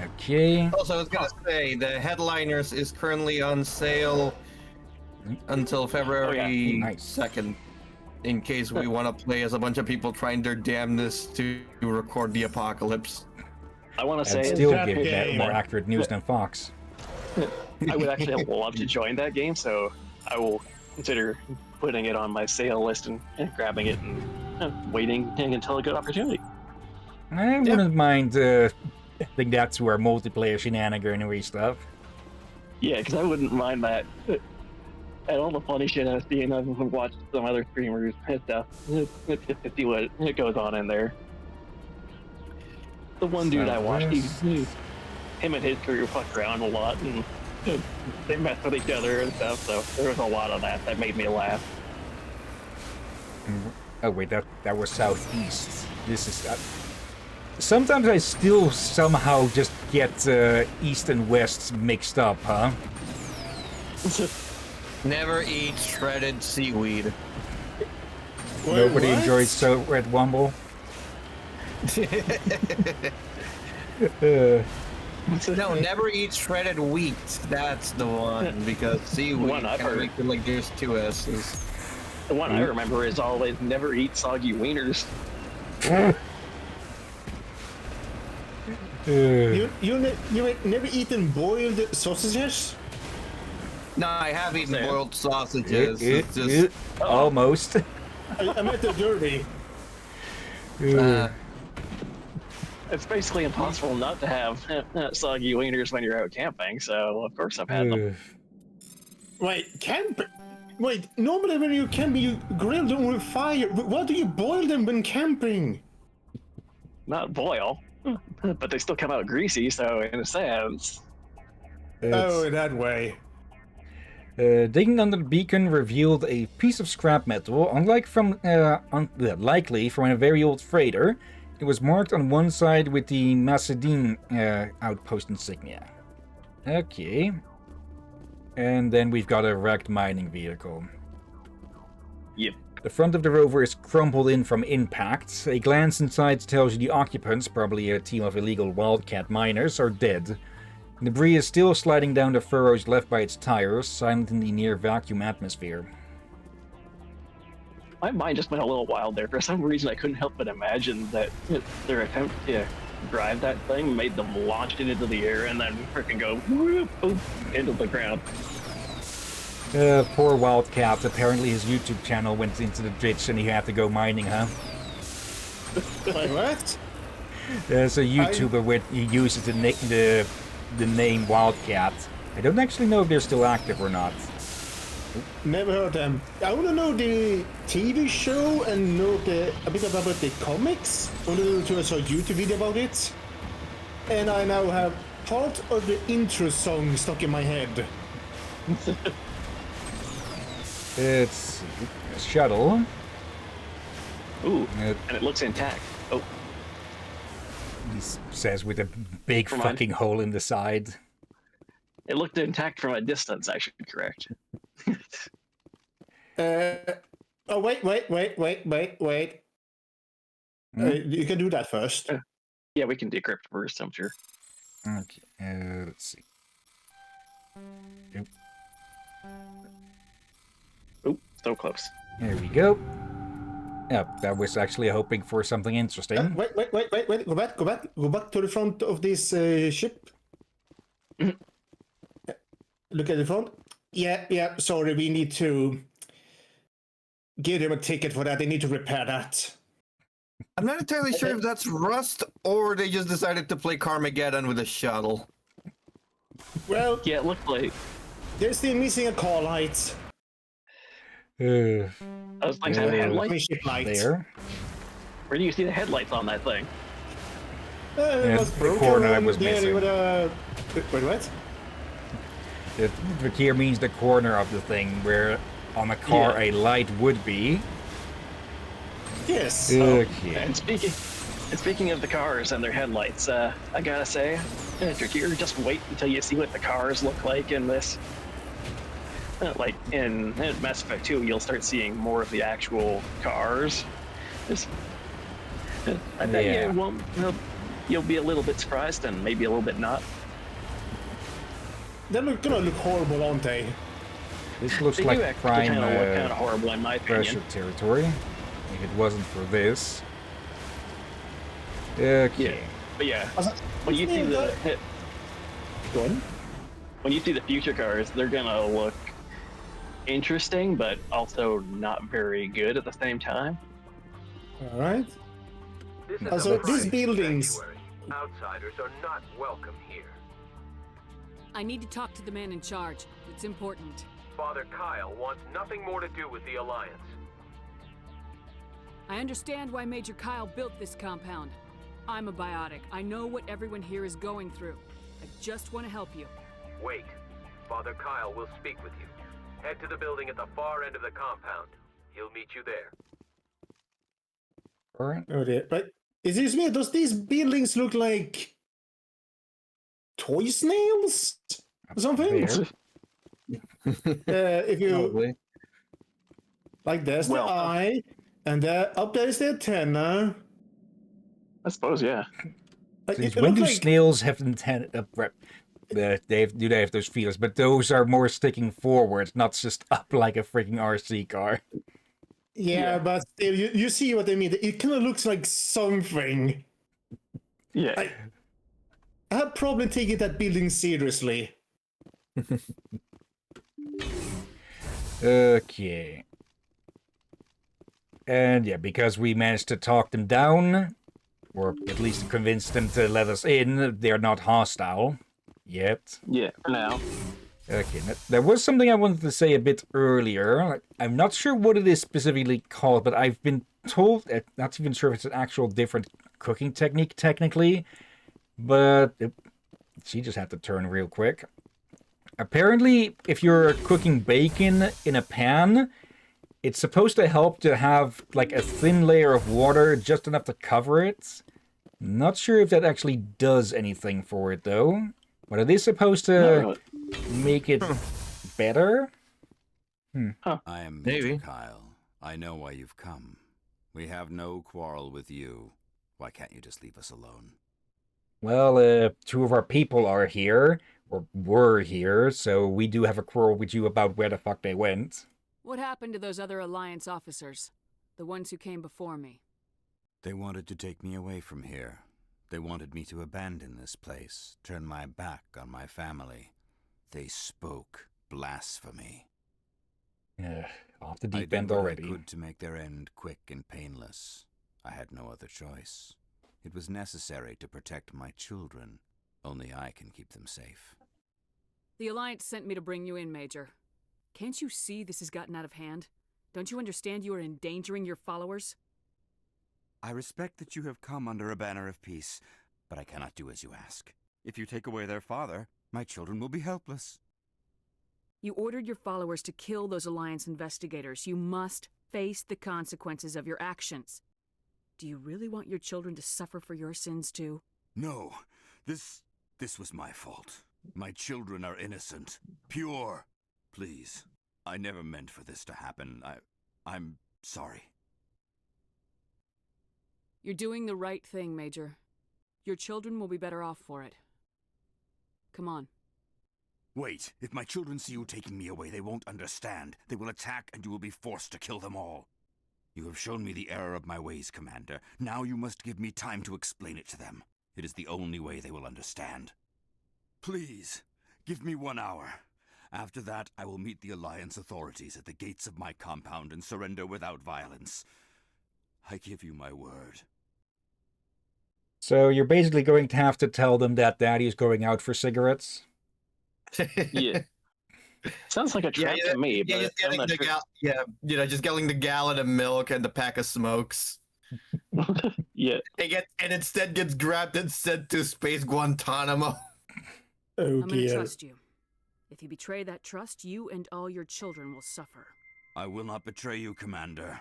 Okay. Also, I was gonna say the Headliners is currently on sale until February Nice. 2nd. In case we want to play as a bunch of people trying their damnedest to record the apocalypse. I want to And say still that give that game. more accurate news than Fox. I would actually love to join that game, so I will consider putting it on my sale list and grabbing it and waiting until a good opportunity. I wouldn't mind I think that's where multiplayer shenaniganery stuff. Yeah, because I wouldn't mind that. And all the funny shit I've seen, I've watched some other streamers and stuff. To see what goes on in there. The one dude I watched, him and his crew fucked around a lot, and they messed with each other and stuff. So there was a lot of that made me laugh. Oh wait, that was southeast. This is... sometimes I still somehow just get east and west mixed up, huh? Never eat shredded seaweed. Nobody what? enjoys so Red Wumble. No, never eat shredded wheat. That's the one, because seaweed one I've kinda heard. makes it like there's two S's. The one I remember is always never eat soggy wieners. You never eaten boiled sausages? No, I have eaten Sam. boiled sausages. It's just Almost. I meant the derby. It's basically impossible not to have soggy wieners when you're out camping, so of course I've had them. Wait, Wait, normally when you're camping, you grill them with fire. Why do you boil them when camping? Not boil, but they still come out greasy, so in a sense. Oh, that way. Digging under the beacon revealed a piece of scrap metal, likely from a very old freighter. It was marked on one side with the Macedine outpost insignia. Okay. And then we've got a wrecked mining vehicle. Yep. The front of the rover is crumpled in from impact. A glance inside tells you the occupants, probably a team of illegal wildcat miners, are dead. Debris is still sliding down the furrows left by its tires, silent in the near vacuum atmosphere. My mind just went a little wild there. For some reason, I couldn't help but imagine that their attempt to drive that thing made them launch it into the air and then freaking go whoop, boom, into the ground. Poor Wildcat. Apparently his YouTube channel went into the ditch and he had to go mining, huh? What? There's a YouTuber he uses the name Wildcat. I don't actually know if they're still active or not. Never heard them. I want to know the TV show and know a bit about the comics. I want to saw a YouTube video about it. And I now have part of the intro song stuck in my head. It's a shuttle. Ooh, and it looks intact. Oh. He says with a big fucking hole in the side. It looked intact from a distance, I should be correct. Oh, wait. You can do that first. Yeah, we can decrypt first, I'm sure. Okay, let's see. Oh, so close. There we go. Yep, that was actually hoping for something interesting. Wait. Go back to the front of this ship. Look at the front. Yeah, sorry, we need to give them a ticket for that. They need to repair that. I'm not entirely sure if that's rust or they just decided to play Carmageddon with a shuttle. Well, yeah, it looked like they're still missing a car light. Those things have headlights. There. Where do you see the headlights on that thing? It was the corner I was missing. Wait, what? The here means the corner of the thing where on a car a light would be. Yes. Okay. And speaking of the cars and their headlights, I gotta say, Drakir, just wait until you see what the cars look like in this. Like in Mass Effect 2, you'll start seeing more of the actual cars. I bet you'll be a little bit surprised and maybe a little bit not. They're gonna look horrible, aren't they? This looks like prime kind of horrible in my opinion. pressure territory. If it wasn't for this. Okay. Yeah, but yeah, when you see when you see the future cars, they're gonna look interesting, but also not very good at the same time. All right. Also, these buildings. Outsiders are not welcome here. I need to talk to the man in charge. It's important. Father Kyle wants nothing more to do with the Alliance. I understand why Major Kyle built this compound. I'm a biotic. I know what everyone here is going through. I just want to help you. Wait. Father Kyle will speak with you. Head to the building at the far end of the compound. He'll meet you there. All right. Oh dear. But excuse me, does these buildings look like toy snails or something? If you Probably. like, there's the eye, and up there is the antenna. I suppose, yeah. Like, When do snails have antenna? Do they have those feelers? But those are more sticking forward, not just up like a freaking RC car. Yeah, but still, you see what I mean. It kind of looks like something. Yeah. I have problem taking that building seriously. Okay. And yeah, because we managed to talk them down, or at least convince them to let us in, they're not hostile yet. Yeah, for now. Okay, there was something I wanted to say a bit earlier. I'm not sure what it is specifically called, but I've been told, not even sure if it's an actual different cooking technique technically, but she just had to turn real quick. Apparently, if you're cooking bacon in a pan, it's supposed to help to have like a thin layer of water, just enough to cover it. Not sure if that actually does anything for it though, but it is supposed to make it better. I am Major Kyle, I know why you've come. We have no quarrel with you. Why can't you just leave us alone? Well, two of our people are here, or were here, so we do have a quarrel with you about where the fuck they went. What happened to those other Alliance officers? The ones who came before me? They wanted to take me away from here. They wanted me to abandon this place, turn my back on my family. They spoke blasphemy. Off the I deep did end what already. I could to make their end quick and painless. I had no other choice. It was necessary to protect my children. Only I can keep them safe. The Alliance sent me to bring you in, Major. Can't you see this has gotten out of hand? Don't you understand you are endangering your followers? I respect that you have come under a banner of peace, but I cannot do as you ask. If you take away their father, my children will be helpless. You ordered your followers to kill those Alliance investigators. You must face the consequences of your actions. Do you really want your children to suffer for your sins too? No, this was my fault. My children are innocent, pure. Please, I never meant for this to happen. I'm sorry. You're doing the right thing, Major. Your children will be better off for it. Come on. Wait, if my children see you taking me away, they won't understand. They will attack and you will be forced to kill them all. You have shown me the error of my ways, Commander. Now you must give me time to explain it to them. It is the only way they will understand. Please, give me 1 hour. After that, I will meet the Alliance authorities at the gates of my compound and surrender without violence. I give you my word. So you're basically going to have to tell them that Daddy's going out for cigarettes? Yeah. Sounds like a trap to me, but just getting I'm not sure. just getting the gallon of milk and the pack of smokes. Yeah. And instead gets grabbed and sent to Space Guantanamo. Oh, I'm gonna dear. trust you. If you betray that trust, you and all your children will suffer. I will not betray you, Commander.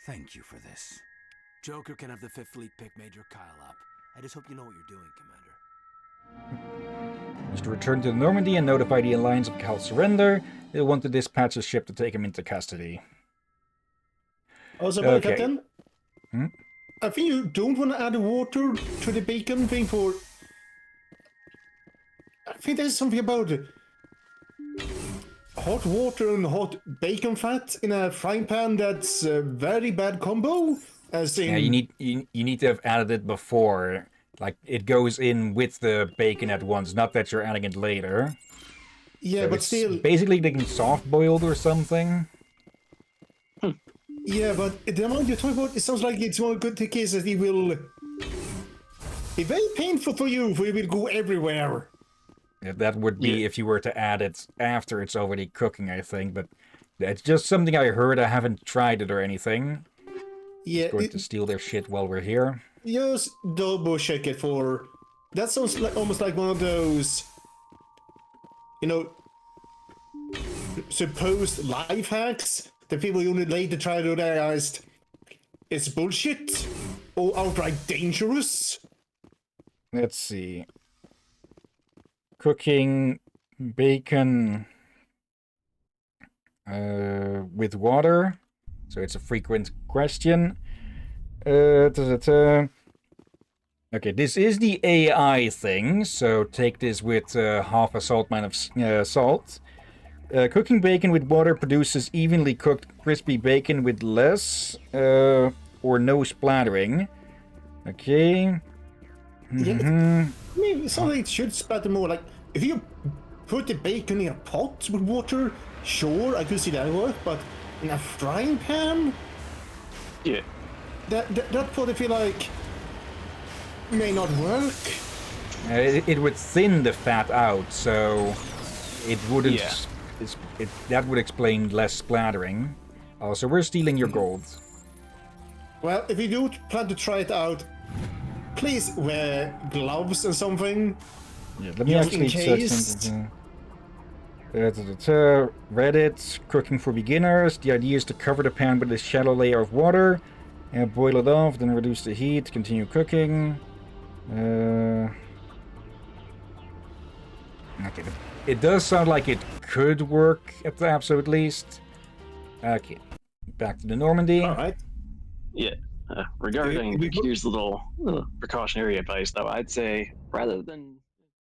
Thank you for this. Joker can have the 5th Fleet pick Major Kyle up. I just hope you know what you're doing, Commander. He's to return to Normandy and notify the Alliance of Kyle's surrender. They'll want to dispatch a ship to take him into custody. Also, Okay. Captain, I think you don't want to add water to the bacon thing for... I think there's something about hot water and hot bacon fat in a frying pan that's a very bad combo. As in... Yeah, you need to have added it before. Like, it goes in with the bacon at once, not that you're adding it later. Yeah, So but it's still... basically getting soft-boiled or something. Yeah, but the amount you're talking about, it sounds like it's one good case that it will be very painful for you, for it will go everywhere. Yeah, that would be if you were to add it after it's already cooking, I think, but it's just something I heard. I haven't tried it or anything. Yeah, Just going to steal their shit while we're here. just double check it for... That sounds like almost like one of those, you know, supposed life hacks that people only later try to realize it's bullshit or outright dangerous. Let's see. Cooking bacon with water. So it's a frequent question. Okay, this is the AI thing, so take this with half a saltman of salt. Cooking bacon with water produces evenly cooked crispy bacon with less or no splattering. Okay. Yeah, I mean, it sounds like it should splatter more. Like, if you put the bacon in a pot with water, sure, I could see that work, but in a frying pan? Yeah. That part I feel like may not work. It would thin the fat out, so it wouldn't. Yeah. That would explain less splattering. Also, we're stealing your gold. Well, if you do plan to try it out, please wear gloves and something. Yeah, let me Just in actually search case. something. Reddit, cooking for beginners. The idea is to cover the pan with a shallow layer of water, and boil it off, then reduce the heat, continue cooking. Okay, it does sound like it could work at the absolute least. Okay, back to the Normandy. All right. Yeah. Regarding we- Q's little precautionary advice, though, I'd say rather than